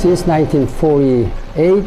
Since 1948,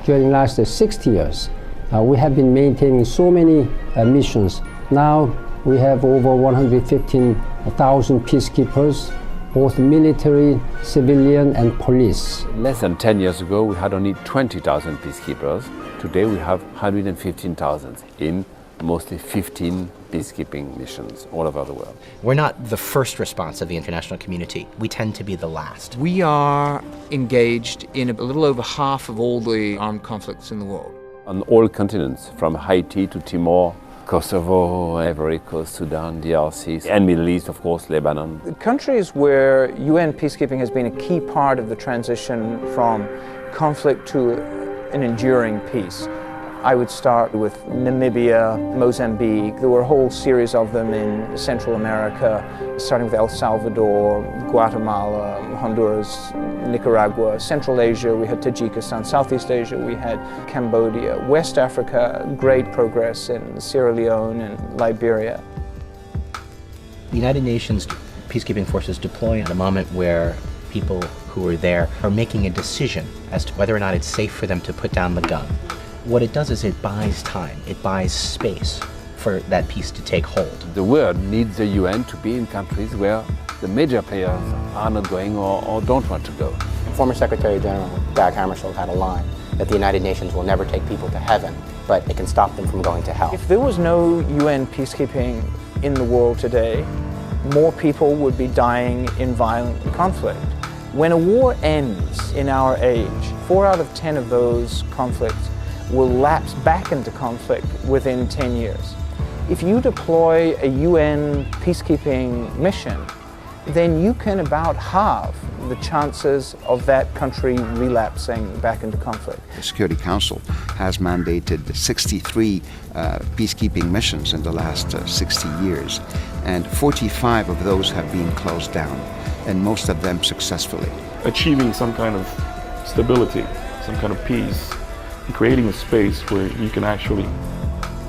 during the last 60 years, we have been maintaining so many missions. Now we have over 115,000 peacekeepers, both military, civilian, and police. Less than 10 years ago, we had only 20,000 peacekeepers. Today we have 115,000 in mostly 15 peacekeeping missions all over the world. We're not the first response of the international community. We tend to be the last. We are engaged in a little over half of all the armed conflicts in the world. On all continents, from Haiti to Timor, Kosovo, Ivory Coast, Sudan, DRC, and Middle East, of course, Lebanon. The countries where UN peacekeeping has been a key part of the transition from conflict to an enduring peace. I would start with Namibia, Mozambique. There were a whole series of them in Central America, starting with El Salvador, Guatemala, Honduras, Nicaragua. Central Asia, we had Tajikistan. Southeast Asia, we had Cambodia. West Africa, great progress in Sierra Leone and Liberia. The United Nations peacekeeping forces deploy at a moment where people who are there are making a decision as to whether or not it's safe for them to put down the gun. What it does is it buys time, it buys space for that peace to take hold. The world needs the UN to be in countries where the major players are not going or don't want to go. Former Secretary General Dag Hammarskjöld had a line that the United Nations will never take people to heaven, but it can stop them from going to hell. If there was no UN peacekeeping in the world today, more people would be dying in violent conflict. When a war ends in our age, 4 out of 10 of those conflicts will lapse back into conflict within 10 years. If you deploy a UN peacekeeping mission, then you can about halve the chances of that country relapsing back into conflict. The Security Council has mandated 63 peacekeeping missions in the last 60 years, and 45 of those have been closed down, and most of them successfully. Achieving some kind of stability, some kind of peace, and creating a space where you can actually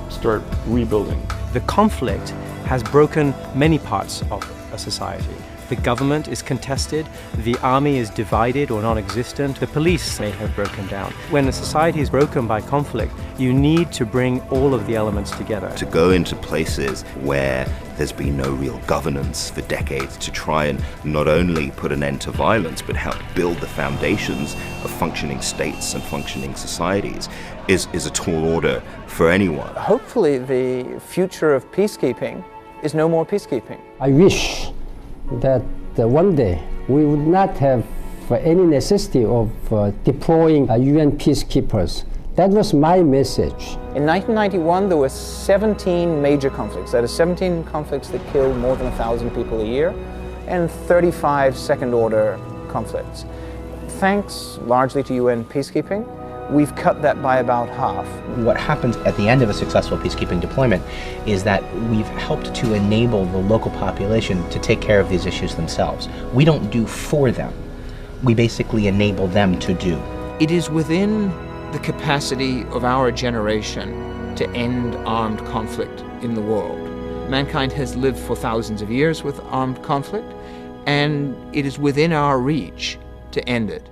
start rebuilding. The conflict has broken many parts of a society. The government is contested, the army is divided or non-existent, the police may have broken down. When a society is broken by conflict, you need to bring all of the elements together. To go into places where there's been no real governance for decades, to try and not only put an end to violence, but help build the foundations of functioning states and functioning societies is a tall order for anyone. Hopefully the future of peacekeeping is no more peacekeeping. I wish that one day we would not have any necessity of deploying UN peacekeepers. That was my message. In 1991, there were 17 major conflicts. That is 17 conflicts that killed more than 1,000 people a year, and 35 second-order conflicts. Thanks largely to UN peacekeeping, we've cut that by about half. What happens at the end of a successful peacekeeping deployment is that we've helped to enable the local population to take care of these issues themselves. We don't do for them. We basically enable them to do. It is within the capacity of our generation to end armed conflict in the world. Mankind has lived for thousands of years with armed conflict, and it is within our reach to end it.